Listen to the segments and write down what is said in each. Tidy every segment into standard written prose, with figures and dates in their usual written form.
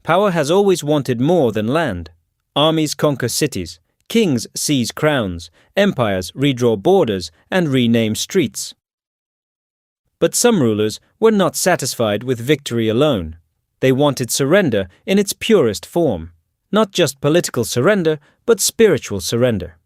Power has always wanted more than land. Armies conquer cities, kings seize crowns, empires redraw borders and rename streets. But some rulers were not satisfied with victory alone. They wanted surrender in its purest form, not just political surrender, but spiritual surrender.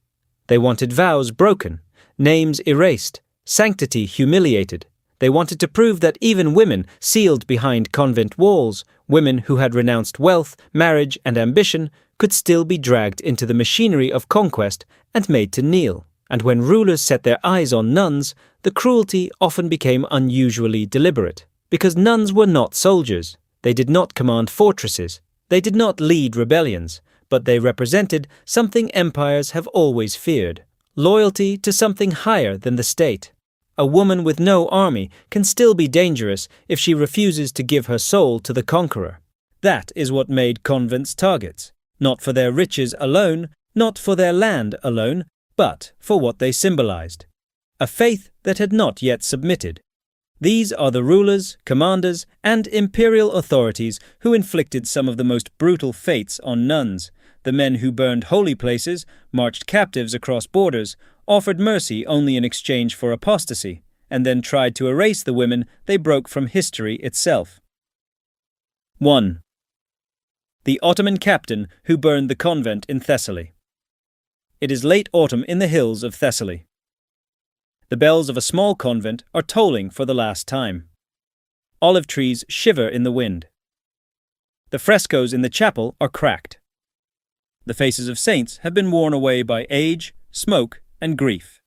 They wanted vows broken, names erased, sanctity humiliated. They wanted to prove that even women sealed behind convent walls, women who had renounced wealth, marriage, and ambition, could still be dragged into the machinery of conquest and made to kneel. And when rulers set their eyes on nuns, the cruelty often became unusually deliberate, because nuns were not soldiers. They did not command fortresses. They did not lead rebellions, but they represented something empires have always feared: loyalty to something higher than the state. A woman with no army can still be dangerous if she refuses to give her soul to the conqueror. That is what made convents targets, not for their riches alone, not for their land alone, but for what they symbolized: a faith that had not yet submitted. These are the rulers, commanders, and imperial authorities who inflicted some of the most brutal fates on nuns, the men who burned holy places, marched captives across borders, offered mercy only in exchange for apostasy, and then tried to erase the women they broke from history itself. 1. The Ottoman captain who burned the convent in Thessaly. It is late autumn in the hills of Thessaly. The bells of a small convent are tolling for the last time. Olive trees shiver in the wind. The frescoes in the chapel are cracked. The faces of saints have been worn away by age, smoke, and grief.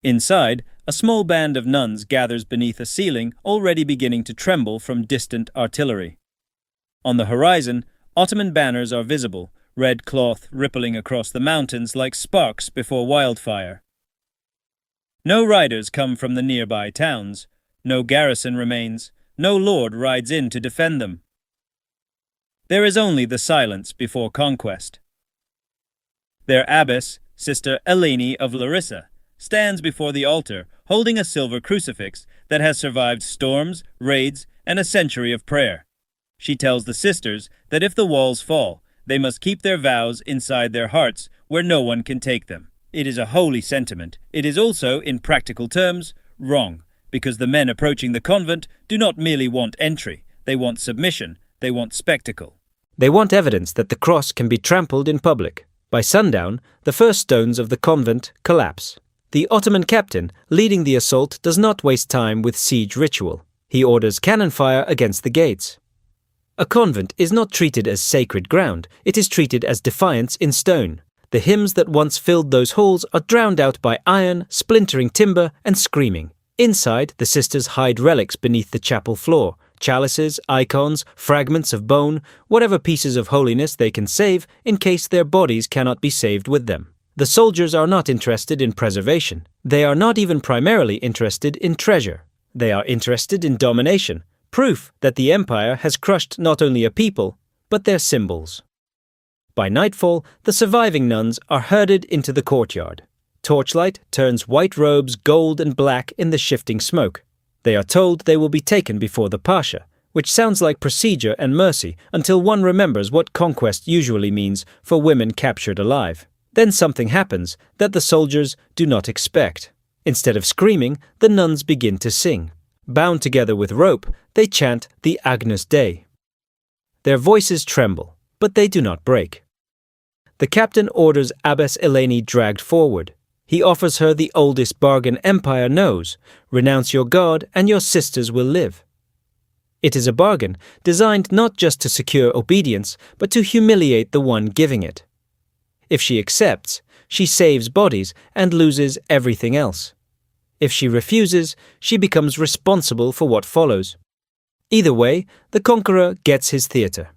Inside, a small band of nuns gathers beneath a ceiling already beginning to tremble from distant artillery. On the horizon, Ottoman banners are visible, red cloth rippling across the mountains like sparks before wildfire. No riders come from the nearby towns, no garrison remains, no lord rides in to defend them. There is only the silence before conquest. Their abbess, Sister Eleni of Larissa, stands before the altar holding a silver crucifix that has survived storms, raids, and a century of prayer. She tells the sisters that if the walls fall, they must keep their vows inside their hearts where no one can take them. It is a holy sentiment. It is also, in practical terms, wrong, because the men approaching the convent do not merely want entry. They want submission. They want spectacle. They want evidence that the cross can be trampled in public. By sundown, the first stones of the convent collapse. The Ottoman captain leading the assault does not waste time with siege ritual. He orders cannon fire against the gates. A convent is not treated as sacred ground. It is treated as defiance in stone. The hymns that once filled those halls are drowned out by iron, splintering timber, and screaming. Inside, the sisters hide relics beneath the chapel floor: chalices, icons, fragments of bone, whatever pieces of holiness they can save in case their bodies cannot be saved with them. The soldiers are not interested in preservation. They are not even primarily interested in treasure. They are interested in domination, proof that the empire has crushed not only a people, but their symbols. By nightfall, the surviving nuns are herded into the courtyard. Torchlight turns white robes gold and black in the shifting smoke. They are told they will be taken before the Pasha, which sounds like procedure and mercy until one remembers what conquest usually means for women captured alive. Then something happens that the soldiers do not expect. Instead of screaming, the nuns begin to sing. Bound together with rope, they chant the Agnus Dei. Their voices tremble, but they do not break. The captain orders Abbess Eleni dragged forward. He offers her the oldest bargain empire knows: renounce your God and your sisters will live. It is a bargain designed not just to secure obedience, but to humiliate the one giving it. If she accepts, she saves bodies and loses everything else. If she refuses, she becomes responsible for what follows. Either way, the conqueror gets his theatre.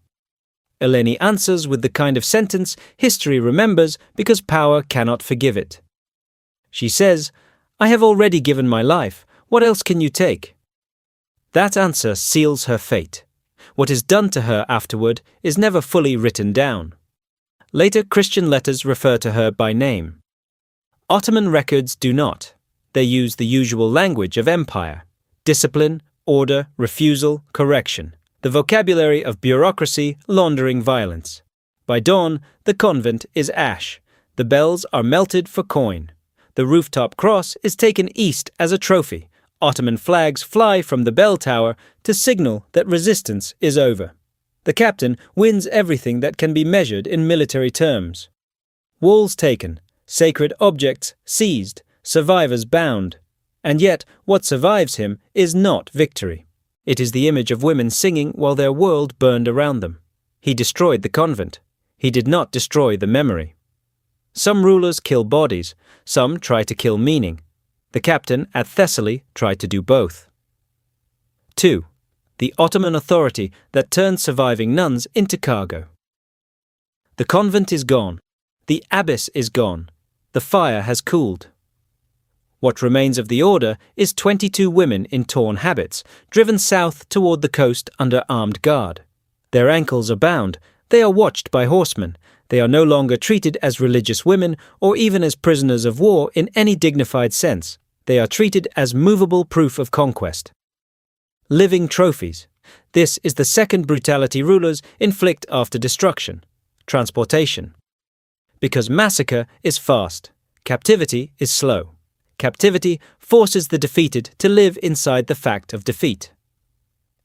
Eleni answers with the kind of sentence history remembers because power cannot forgive it. She says, "I have already given my life. What else can you take?" That answer seals her fate. What is done to her afterward is never fully written down. Later Christian letters refer to her by name. Ottoman records do not. They use the usual language of empire: discipline, order, refusal, correction. the vocabulary of bureaucracy laundering violence. By dawn, the convent is ash. The bells are melted for coin. The rooftop cross is taken east as a trophy. Ottoman flags fly from the bell tower to signal that resistance is over. The captain wins everything that can be measured in military terms. Walls taken, sacred objects seized, survivors bound. And yet, what survives him is not victory. It is the image of women singing while their world burned around them. He destroyed the convent. He did not destroy the memory. Some rulers kill bodies, some try to kill meaning. The captain at Thessaly tried to do both. 2. The Ottoman authority that turned surviving nuns into cargo. The convent is gone. The abbess is gone. The fire has cooled. What remains of the order is 22 women in torn habits, driven south toward the coast under armed guard. Their ankles are bound. They are watched by horsemen. They are no longer treated as religious women or even as prisoners of war in any dignified sense. They are treated as movable proof of conquest. Living trophies. This is the second brutality rulers inflict after destruction: transportation. Because massacre is fast, captivity is slow. Captivity forces the defeated to live inside the fact of defeat.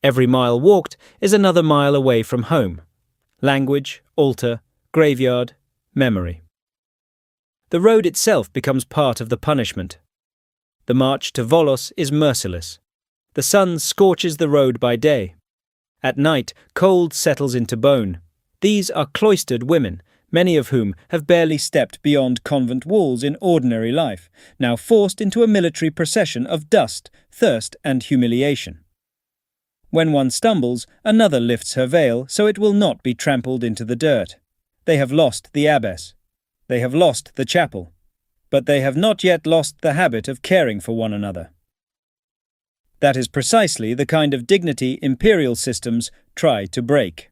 Every mile walked is another mile away from home. Language, altar, graveyard, memory. The road itself becomes part of the punishment. The march to Volos is merciless. The sun scorches the road by day. At night, cold settles into bone. These are cloistered women, many of whom have barely stepped beyond convent walls in ordinary life, now forced into a military procession of dust, thirst, and humiliation. When one stumbles, another lifts her veil so it will not be trampled into the dirt. They have lost the abbess. They have lost the chapel. But they have not yet lost the habit of caring for one another. That is precisely the kind of dignity imperial systems try to break.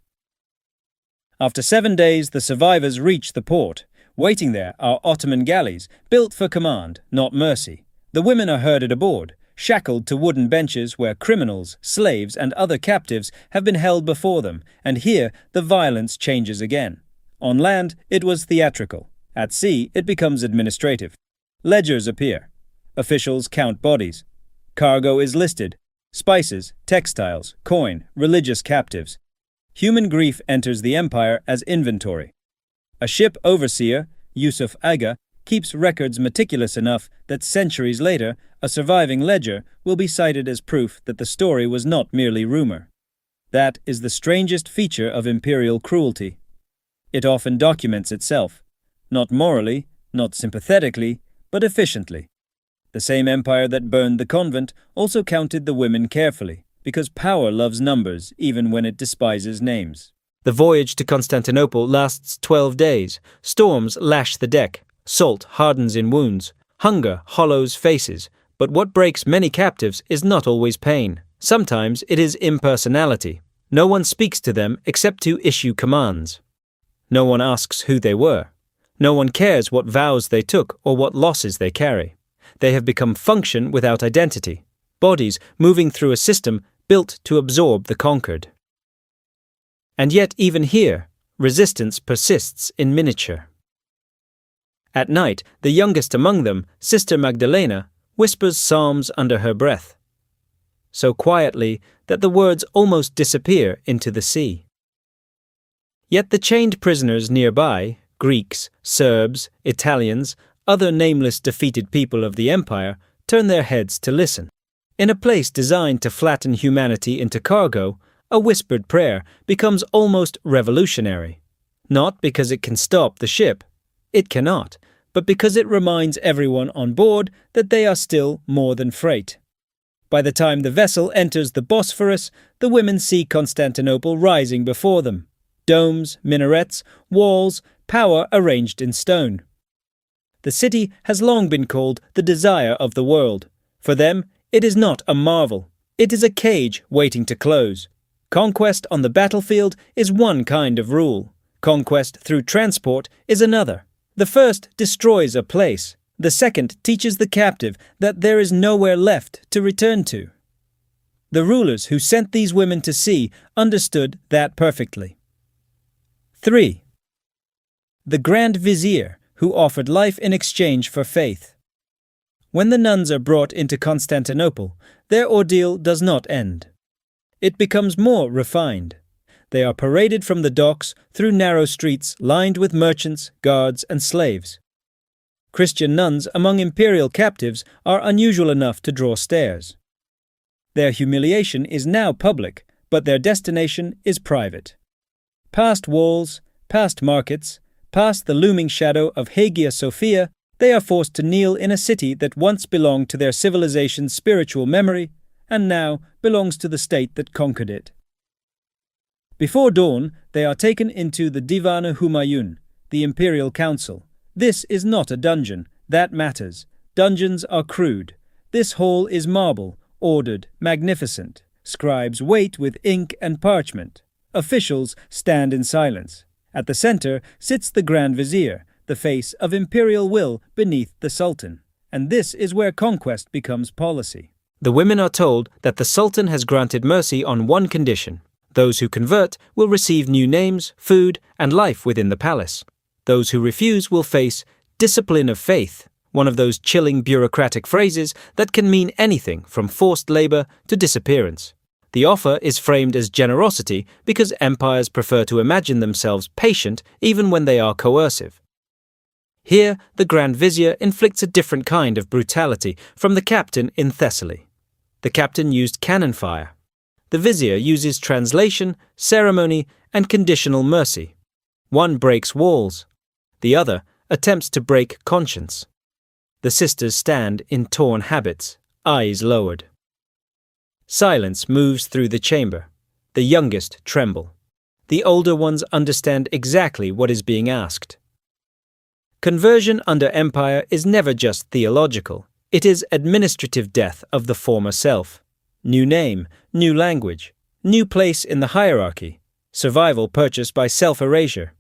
After 7 days, the survivors reach the port. Waiting there are Ottoman galleys, built for command, not mercy. The women are herded aboard, shackled to wooden benches where criminals, slaves, and other captives have been held before them, and here the violence changes again. On land, it was theatrical. At sea, it becomes administrative. Ledgers appear. Officials count bodies. Cargo is listed. Spices, textiles, coin, religious captives. Human grief enters the empire as inventory. A ship overseer, Yusuf Aga, keeps records meticulous enough that centuries later, a surviving ledger will be cited as proof that the story was not merely rumor. That is the strangest feature of imperial cruelty. It often documents itself, not morally, not sympathetically, but efficiently. The same empire that burned the convent also counted the women carefully, because power loves numbers even when it despises names. The voyage to Constantinople lasts 12 days. Storms lash the deck. Salt hardens in wounds. Hunger hollows faces. But what breaks many captives is not always pain. Sometimes it is impersonality. No one speaks to them except to issue commands. No one asks who they were. No one cares what vows they took or what losses they carry. They have become function without identity, bodies moving through a system built to absorb the conquered. And yet even here, resistance persists in miniature. At night, the youngest among them, Sister Magdalena, whispers psalms under her breath, so quietly that the words almost disappear into the sea. Yet the chained prisoners nearby, Greeks, Serbs, Italians, other nameless defeated people of the empire, turn their heads to listen. In a place designed to flatten humanity into cargo, a whispered prayer becomes almost revolutionary. Not because it can stop the ship. It cannot, but because it reminds everyone on board that they are still more than freight. By the time the vessel enters the Bosphorus, the women see Constantinople rising before them. Domes, minarets, walls, power arranged in stone. The city has long been called the desire of the world. For them, it is not a marvel. It is a cage waiting to close. Conquest on the battlefield is one kind of rule. Conquest through transport is another. The first destroys a place. The second teaches the captive that there is nowhere left to return to. The rulers who sent these women to sea understood that perfectly. 3. The Grand Vizier, who offered life in exchange for faith. When the nuns are brought into Constantinople, their ordeal does not end. It becomes more refined. They are paraded from the docks through narrow streets lined with merchants, guards, and slaves. Christian nuns among imperial captives are unusual enough to draw stares. Their humiliation is now public, but their destination is private. Past walls, past markets, past the looming shadow of Hagia Sophia, they are forced to kneel in a city that once belonged to their civilization's spiritual memory and now belongs to the state that conquered it. Before dawn, they are taken into the Divan-i Humayun, the Imperial Council. This is not a dungeon. That matters. Dungeons are crude. This hall is marble, ordered, magnificent. Scribes wait with ink and parchment. Officials stand in silence. At the center sits the Grand Vizier, the face of imperial will beneath the Sultan. And this is where conquest becomes policy. The women are told that the Sultan has granted mercy on one condition. Those who convert will receive new names, food, and life within the palace. Those who refuse will face discipline of faith, one of those chilling bureaucratic phrases that can mean anything from forced labor to disappearance. The offer is framed as generosity because empires prefer to imagine themselves patient even when they are coercive. Here, the Grand Vizier inflicts a different kind of brutality from the captain in Thessaly. The captain used cannon fire. The Vizier uses translation, ceremony, and conditional mercy. One breaks walls. The other attempts to break conscience. The sisters stand in torn habits, eyes lowered. Silence moves through the chamber. The youngest tremble. The older ones understand exactly what is being asked. Conversion under empire is never just theological. It is administrative death of the former self. New name, new language, new place in the hierarchy, survival purchased by self-erasure.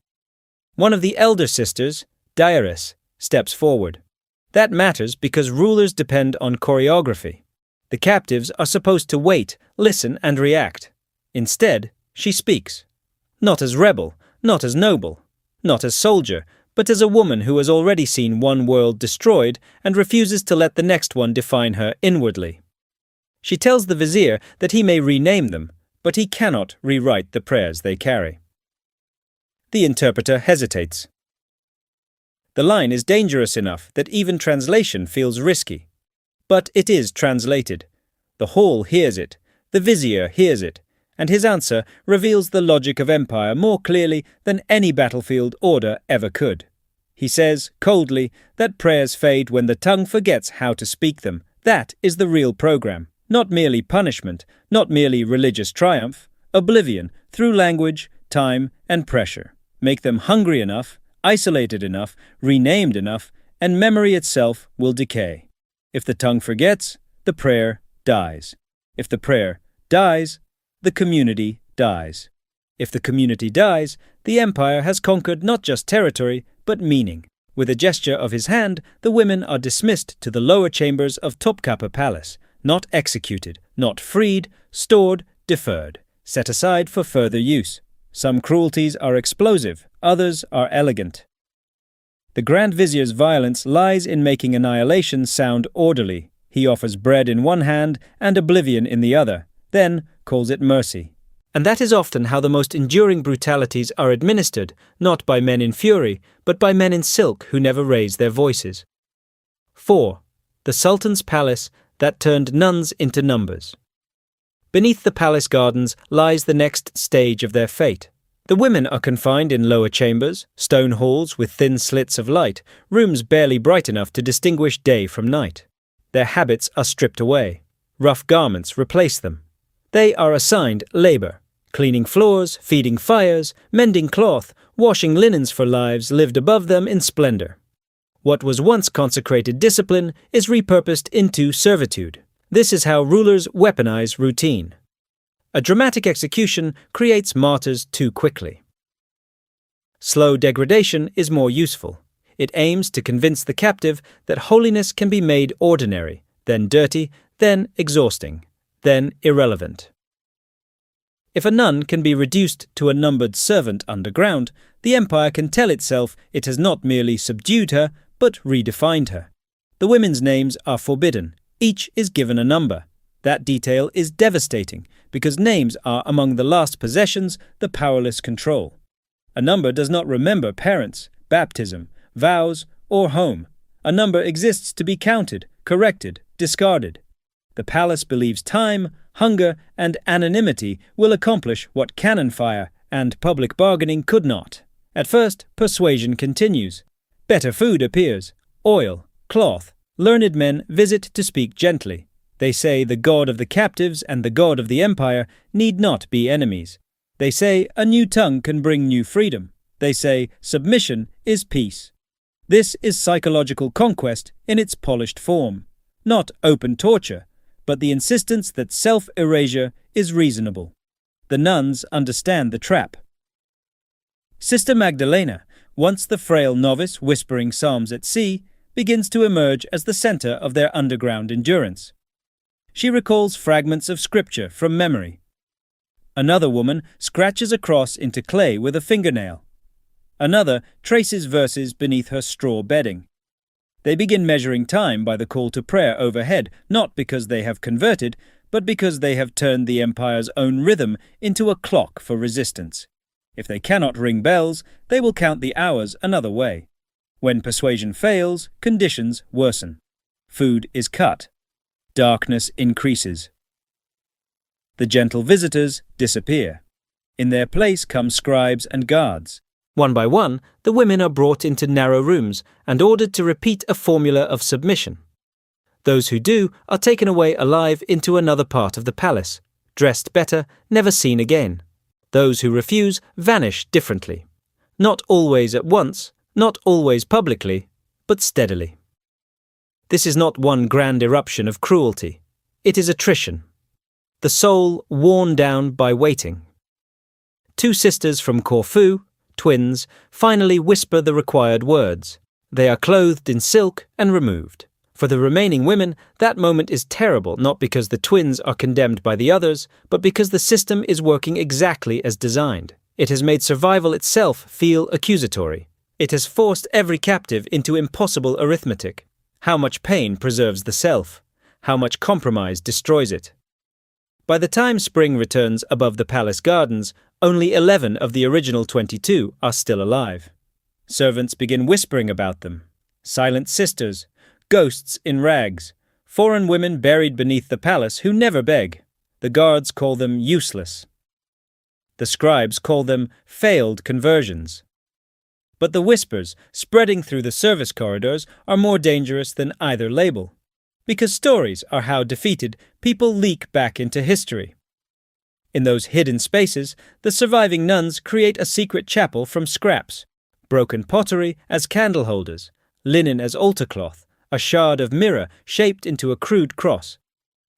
One of the elder sisters, Diaris, steps forward. That matters because rulers depend on choreography. The captives are supposed to wait, listen, and react. Instead, she speaks. Not as rebel, not as noble, not as soldier, but as a woman who has already seen one world destroyed and refuses to let the next one define her inwardly. She tells the Vizier that he may rename them, but he cannot rewrite the prayers they carry. The interpreter hesitates. The line is dangerous enough that even translation feels risky. But it is translated. The hall hears it, the Vizier hears it, and his answer reveals the logic of empire more clearly than any battlefield order ever could. He says, coldly, that prayers fade when the tongue forgets how to speak them. That is the real program. Not merely punishment, not merely religious triumph. Oblivion through language, time, and pressure. Make them hungry enough, isolated enough, renamed enough, and memory itself will decay. If the tongue forgets, the prayer dies. If the prayer dies, the community dies. If the community dies, the empire has conquered not just territory, but meaning. With a gesture of his hand, the women are dismissed to the lower chambers of Topkapi Palace, not executed, not freed, stored, deferred, set aside for further use. Some cruelties are explosive, others are elegant. The Grand Vizier's violence lies in making annihilation sound orderly. He offers bread in one hand and oblivion in the other, then calls it mercy. And that is often how the most enduring brutalities are administered, not by men in fury, but by men in silk who never raise their voices. 4. The Sultan's palace that turned nuns into numbers. Beneath the palace gardens lies the next stage of their fate. The women are confined in lower chambers, stone halls with thin slits of light, rooms barely bright enough to distinguish day from night. Their habits are stripped away. Rough garments replace them. They are assigned labor, cleaning floors, feeding fires, mending cloth, washing linens for lives lived above them in splendor. What was once consecrated discipline is repurposed into servitude. This is how rulers weaponize routine. A dramatic execution creates martyrs too quickly. Slow degradation is more useful. It aims to convince the captive that holiness can be made ordinary, then dirty, then exhausting, then irrelevant. If a nun can be reduced to a numbered servant underground, the empire can tell itself it has not merely subdued her, but redefined her. The women's names are forbidden. Each is given a number. That detail is devastating, because names are among the last possessions the powerless control. A number does not remember parents, baptism, vows, or home. A number exists to be counted, corrected, discarded. The palace believes time, hunger, and anonymity will accomplish what cannon fire and public bargaining could not. At first, persuasion continues. Better food appears. Oil, cloth. Learned men visit to speak gently. They say the god of the captives and the god of the empire need not be enemies. They say a new tongue can bring new freedom. They say submission is peace. This is psychological conquest in its polished form. Not open torture, but the insistence that self-erasure is reasonable. The nuns understand the trap. Sister Magdalena, once the frail novice whispering psalms at sea, begins to emerge as the center of their underground endurance. She recalls fragments of scripture from memory. Another woman scratches a cross into clay with a fingernail. Another traces verses beneath her straw bedding. They begin measuring time by the call to prayer overhead, not because they have converted, but because they have turned the empire's own rhythm into a clock for resistance. If they cannot ring bells, they will count the hours another way. When persuasion fails, conditions worsen. Food is cut. Darkness increases. The gentle visitors disappear. In their place come scribes and guards. One by one, the women are brought into narrow rooms and ordered to repeat a formula of submission. Those who do are taken away alive into another part of the palace, dressed better, never seen again. Those who refuse vanish differently. Not always at once, not always publicly, but steadily. This is not one grand eruption of cruelty. It is attrition. The soul worn down by waiting. Two sisters from Corfu, twins, finally whisper the required words. They are clothed in silk and removed. For the remaining women, that moment is terrible, not because the twins are condemned by the others, but because the system is working exactly as designed. It has made survival itself feel accusatory. It has forced every captive into impossible arithmetic. How much pain preserves the self? How much compromise destroys it? By the time spring returns above the palace gardens, only 11 of the original 22 are still alive. Servants begin whispering about them. Silent sisters, ghosts in rags, foreign women buried beneath the palace who never beg. The guards call them useless. The scribes call them failed conversions. But the whispers spreading through the service corridors are more dangerous than either label. Because stories are how defeated people leak back into history. In those hidden spaces, the surviving nuns create a secret chapel from scraps. Broken pottery as candle holders, linen as altar cloth, a shard of mirror shaped into a crude cross.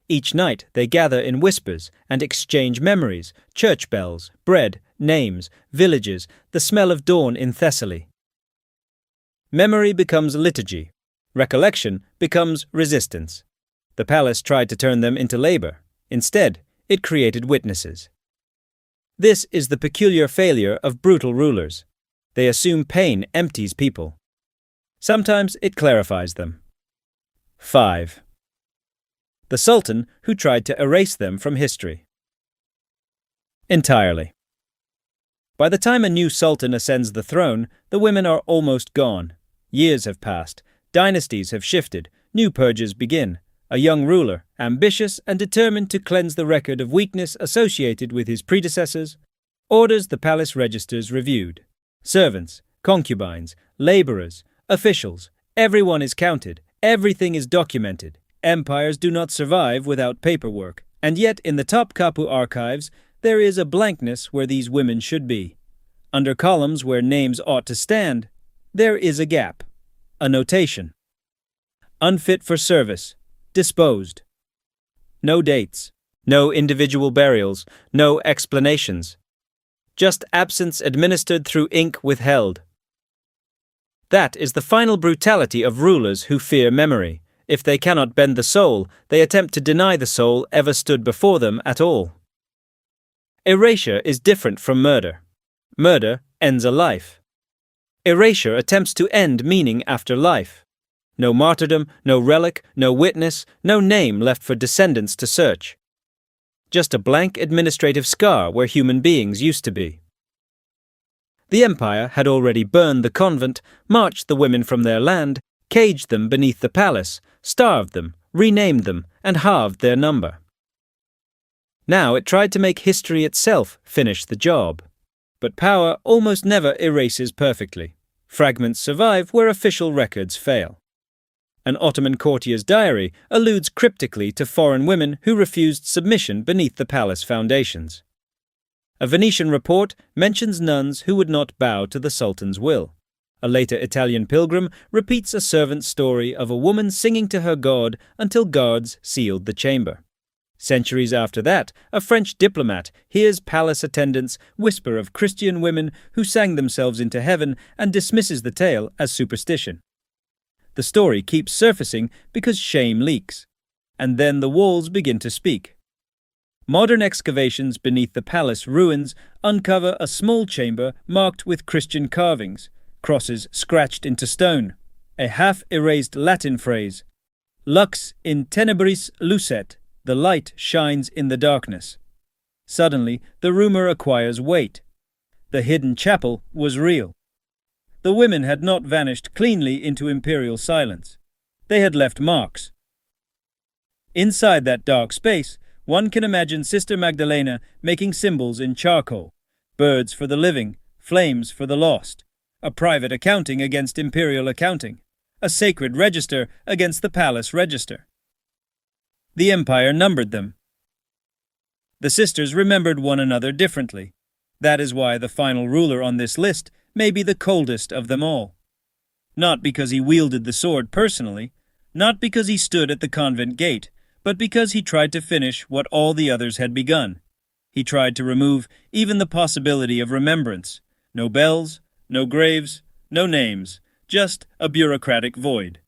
Each night they gather in whispers and exchange memories, church bells, bread, names, villages, the smell of dawn in Thessaly. Memory becomes liturgy. Recollection becomes resistance. The palace tried to turn them into labor. Instead, it created witnesses. This is the peculiar failure of brutal rulers. They assume pain empties people. Sometimes it clarifies them. 5. The Sultan who tried to erase them from history. Entirely. By the time a new Sultan ascends the throne, the women are almost gone. Years have passed. Dynasties have shifted, new purges begin. A young ruler, ambitious and determined to cleanse the record of weakness associated with his predecessors, orders the palace registers reviewed. Servants, concubines, laborers, officials, everyone is counted, everything is documented. Empires do not survive without paperwork, and yet in the Topkapi archives there is a blankness where these women should be. Under columns where names ought to stand, there is a gap. A notation. Unfit for service. Disposed. No dates. No individual burials. No explanations. Just absence administered through ink withheld. That is the final brutality of rulers who fear memory. If they cannot bend the soul, they attempt to deny the soul ever stood before them at all. Erasure is different from murder. Murder ends a life. Erasure attempts to end meaning after life. No martyrdom, no relic, no witness, no name left for descendants to search. Just a blank administrative scar where human beings used to be. The empire had already burned the convent, marched the women from their land, caged them beneath the palace, starved them, renamed them, and halved their number. Now it tried to make history itself finish the job. But power almost never erases perfectly. Fragments survive where official records fail. An Ottoman courtier's diary alludes cryptically to foreign women who refused submission beneath the palace foundations. A Venetian report mentions nuns who would not bow to the Sultan's will. A later Italian pilgrim repeats a servant's story of a woman singing to her god until guards sealed the chamber. Centuries after that, a French diplomat hears palace attendants whisper of Christian women who sang themselves into heaven and dismisses the tale as superstition. The story keeps surfacing because shame leaks, and then the walls begin to speak. Modern excavations beneath the palace ruins uncover a small chamber marked with Christian carvings, crosses scratched into stone, a half-erased Latin phrase, lux in tenebris lucet, the light shines in the darkness. Suddenly, the rumor acquires weight. The hidden chapel was real. The women had not vanished cleanly into imperial silence. They had left marks. Inside that dark space, one can imagine Sister Magdalena making symbols in charcoal, birds for the living, flames for the lost, a private accounting against imperial accounting, a sacred register against the palace register. The empire numbered them. The sisters remembered one another differently. That is why the final ruler on this list may be the coldest of them all. Not because he wielded the sword personally, not because he stood at the convent gate, but because he tried to finish what all the others had begun. He tried to remove even the possibility of remembrance. No bells, no graves, no names, just a bureaucratic void.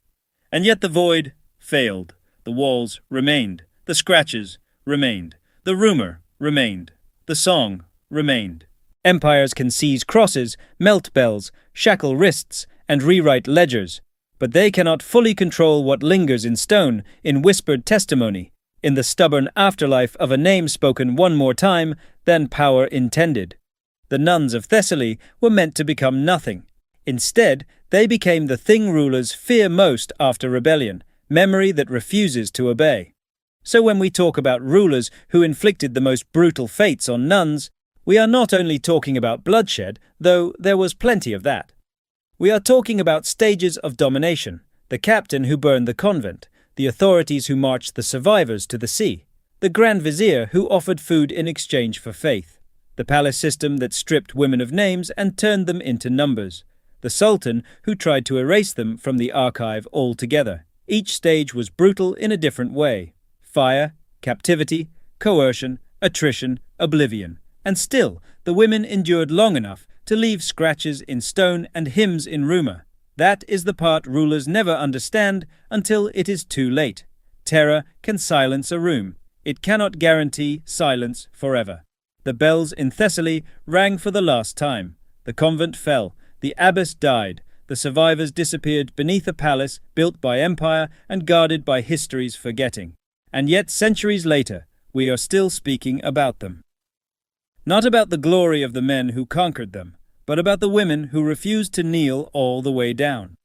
And yet the void failed. The walls remained. The scratches remained. The rumor remained. The song remained. Empires can seize crosses, melt bells, shackle wrists, and rewrite ledgers, but they cannot fully control what lingers in stone, in whispered testimony, in the stubborn afterlife of a name spoken one more time than power intended. The nuns of Thessaly were meant to become nothing. Instead, they became the thing rulers fear most after rebellion, memory that refuses to obey. So when we talk about rulers who inflicted the most brutal fates on nuns, we are not only talking about bloodshed, though there was plenty of that. We are talking about stages of domination, the captain who burned the convent, the authorities who marched the survivors to the sea, the Grand Vizier who offered food in exchange for faith, the palace system that stripped women of names and turned them into numbers, the Sultan who tried to erase them from the archive altogether. Each stage was brutal in a different way. Fire, captivity, coercion, attrition, oblivion. And still, the women endured long enough to leave scratches in stone and hymns in rumor. That is the part rulers never understand until it is too late. Terror can silence a room. It cannot guarantee silence forever. The bells in Thessaly rang for the last time. The convent fell. The abbess died. The survivors disappeared beneath a palace built by empire and guarded by history's forgetting. And yet, centuries later, we are still speaking about them. Not about the glory of the men who conquered them, but about the women who refused to kneel all the way down.